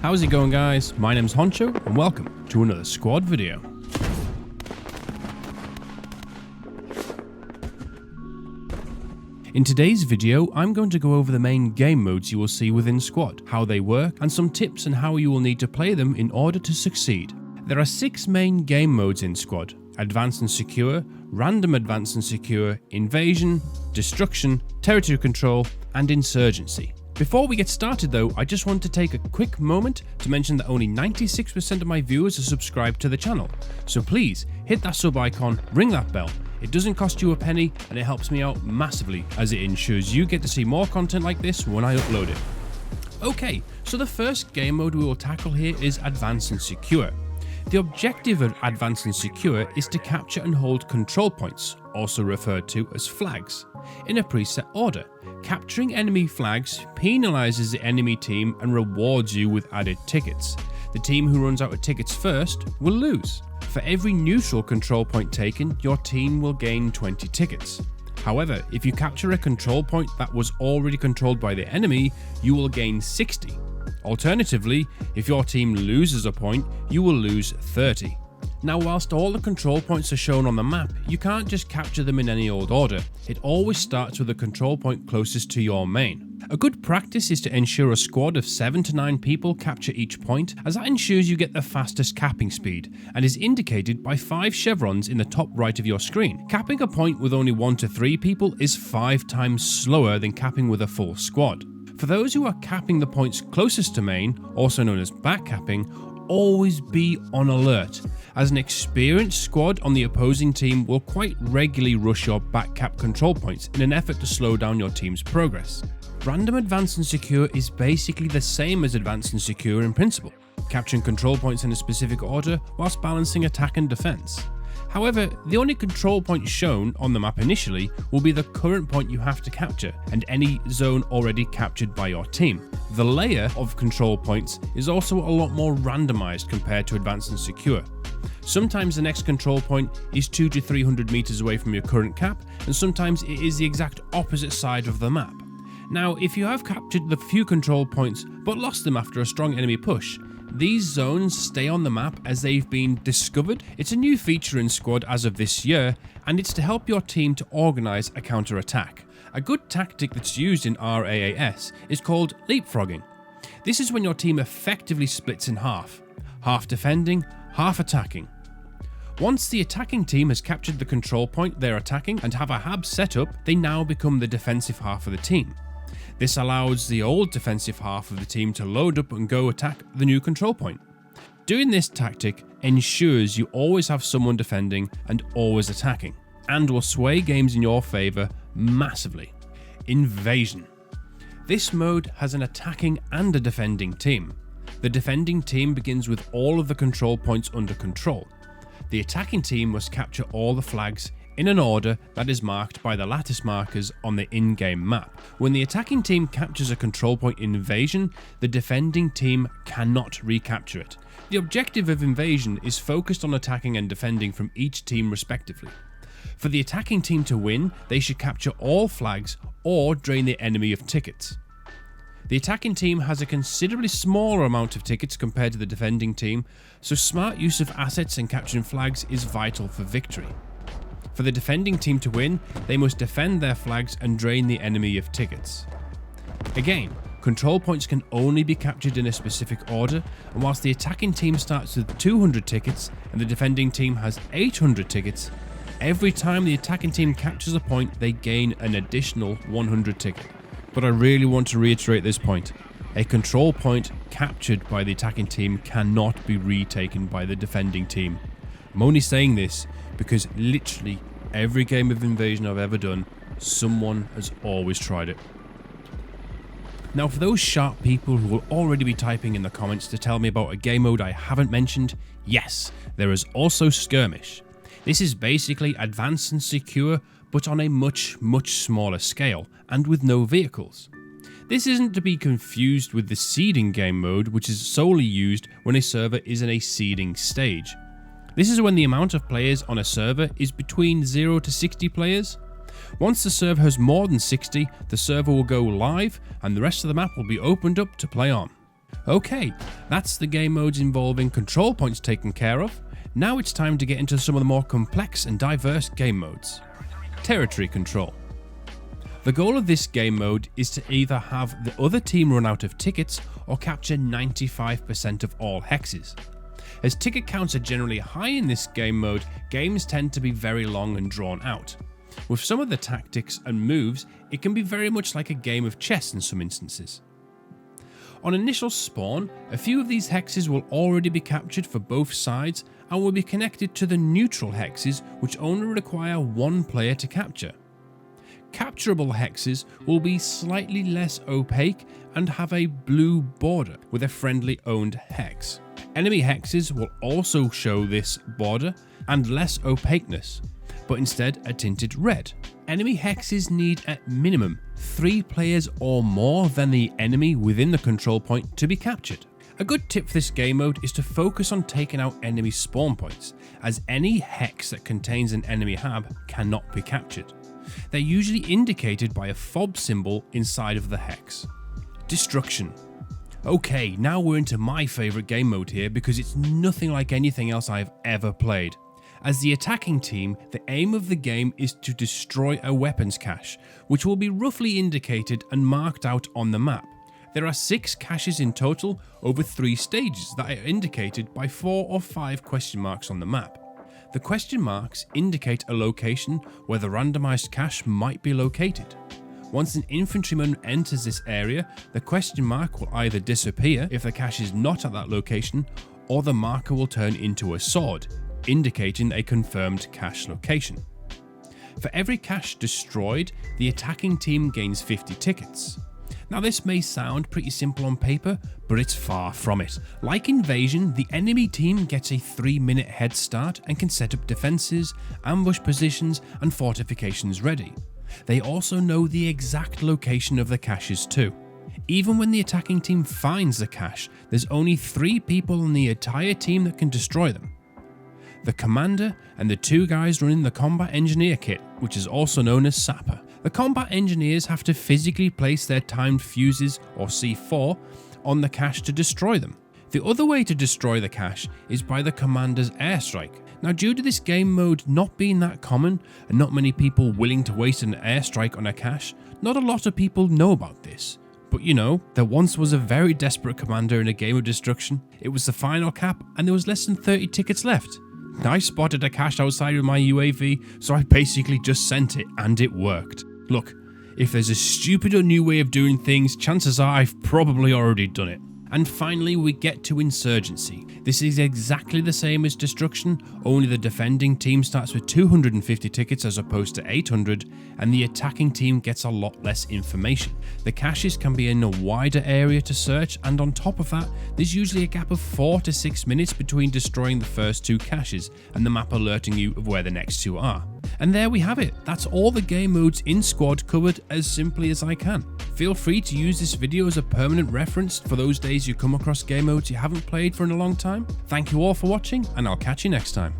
How's it going, guys? My name's Honcho and welcome to another squad video. In today's video, I'm going to go over the main game modes you will see within Squad, how they work, and some tips on how you will need to play them in order to succeed. There are 6 main game modes in Squad: Advanced and Secure, Random Advanced and Secure, Invasion, Destruction, Territory Control, and Insurgency. Before we get started though, I just want to take a quick moment to mention that only 96% of my viewers are subscribed to the channel, so please hit that sub icon, ring that bell. It doesn't cost you a penny and it helps me out massively as it ensures you get to see more content like this when I upload it. Okay, so the first game mode we will tackle here is Advanced and Secure. The objective of Advanced and Secure is to capture and hold control points, also referred to as flags, in a preset order. Capturing enemy flags penalizes the enemy team and rewards you with added tickets. The team who runs out of tickets first will lose. For every neutral control point taken, your team will gain 20 tickets. However, if you capture a control point that was already controlled by the enemy, you will gain 60. Alternatively, if your team loses a point, you will lose 30. Now, whilst all the control points are shown on the map, you can't just capture them in any old order. It always starts with the control point closest to your main. A good practice is to ensure a squad of 7 to 9 people capture each point, as that ensures you get the fastest capping speed, and is indicated by 5 chevrons in the top right of your screen. Capping a point with only 1 to 3 people is 5 times slower than capping with a full squad. For those who are capping the points closest to main, also known as back capping, always be on alert, as an experienced squad on the opposing team will quite regularly rush your back cap control points in an effort to slow down your team's progress. Random Advanced and Secure is basically the same as Advanced and Secure in principle, capturing control points in a specific order whilst balancing attack and defense. However, the only control point shown on the map initially will be the current point you have to capture and any zone already captured by your team. The layer of control points is also a lot more randomized compared to Advanced and Secure. Sometimes the next control point is 200 to 300 meters away from your current cap, and sometimes it is the exact opposite side of the map. Now, if you have captured the few control points but lost them after a strong enemy push, these zones stay on the map as they've been discovered. It's a new feature in Squad as of this year, and it's to help your team to organize a counter-attack. A good tactic that's used in RAAS is called leapfrogging. This is when your team effectively splits in half defending, half attacking. Once the attacking team has captured the control point they're attacking and have a hab set up, they now become the defensive half of the team. This allows the old defensive half of the team to load up and go attack the new control point. Doing this tactic ensures you always have someone defending and always attacking, and will sway games in your favour massively. Invasion. This mode has an attacking and a defending team. The defending team begins with all of the control points under control. The attacking team must capture all the flags in an order that is marked by the lattice markers on the in-game map. When the attacking team captures a control point in Invasion, the defending team cannot recapture it. The objective of Invasion is focused on attacking and defending from each team respectively. For the attacking team to win, they should capture all flags or drain the enemy of tickets. The attacking team has a considerably smaller amount of tickets compared to the defending team, so smart use of assets and capturing flags is vital for victory. For the defending team to win, they must defend their flags and drain the enemy of tickets. Again, control points can only be captured in a specific order, and whilst the attacking team starts with 200 tickets and the defending team has 800 tickets, every time the attacking team captures a point, they gain an additional 100 tickets. But I really want to reiterate this point. A control point captured by the attacking team cannot be retaken by the defending team. I'm only saying this because literally every game of Invasion I've ever done, someone has always tried it. Now, for those sharp people who will already be typing in the comments to tell me about a game mode I haven't mentioned, yes, there is also Skirmish. This is basically Advanced and Secure, but on a much smaller scale, and with no vehicles. This isn't to be confused with the seeding game mode, which is solely used when a server is in a seeding stage. This is when the amount of players on a server is between 0 to 60 players. Once the server has more than 60, the server will go live and the rest of the map will be opened up to play on. Okay, that's the game modes involving control points taken care of. Now it's time to get into some of the more complex and diverse game modes. Territory control. The goal of this game mode is to either have the other team run out of tickets or capture 95% of all hexes. As ticket counts are generally high in this game mode, games tend to be very long and drawn out. With some of the tactics and moves, it can be very much like a game of chess in some instances. On initial spawn, a few of these hexes will already be captured for both sides and will be connected to the neutral hexes, which only require one player to capture. Capturable hexes will be slightly less opaque and have a blue border with a friendly owned hex. Enemy hexes will also show this border and less opaqueness, but instead a tinted red. Enemy hexes need at minimum 3 players or more than the enemy within the control point to be captured. A good tip for this game mode is to focus on taking out enemy spawn points, as any hex that contains an enemy hab cannot be captured. They're usually indicated by a fob symbol inside of the hex. Destruction. Okay, now we're into my favourite game mode here because it's nothing like anything else I've ever played. As the attacking team, the aim of the game is to destroy a weapons cache, which will be roughly indicated and marked out on the map. There are 6 caches in total over 3 stages that are indicated by 4 or 5 question marks on the map. The question marks indicate a location where the randomized cache might be located. Once an infantryman enters this area, the question mark will either disappear if the cache is not at that location, or the marker will turn into a sword, indicating a confirmed cache location. For every cache destroyed, the attacking team gains 50 tickets. Now this may sound pretty simple on paper, but it's far from it. Like Invasion, the enemy team gets a 3-minute head start and can set up defenses, ambush positions and fortifications ready. They also know the exact location of the caches too. Even when the attacking team finds the cache, there's only 3 people on the entire team that can destroy them. The commander and the 2 guys running the combat engineer kit, which is also known as Sapper. The combat engineers have to physically place their timed fuses, or C4, on the cache to destroy them. The other way to destroy the cache is by the commander's airstrike. Now, due to this game mode not being that common and not many people willing to waste an airstrike on a cache, not a lot of people know about this. But you know, there once was a very desperate commander in a game of destruction. It was the final cap and there was less than 30 tickets left. I spotted a cache outside with my UAV, so I basically just sent it and it worked. Look, if there's a stupid or new way of doing things, chances are I've probably already done it. And finally we get to Insurgency. This is exactly the same as Destruction, only the defending team starts with 250 tickets as opposed to 800, and the attacking team gets a lot less information. The caches can be in a wider area to search, and on top of that, there's usually a gap of 4 to 6 minutes between destroying the first 2 caches and the map alerting you of where the next 2 are. And there we have it. That's all the game modes in Squad covered as simply as I can. Feel free to use this video as a permanent reference for those days you come across game modes you haven't played for in a long time. Thank you all for watching, and I'll catch you next time.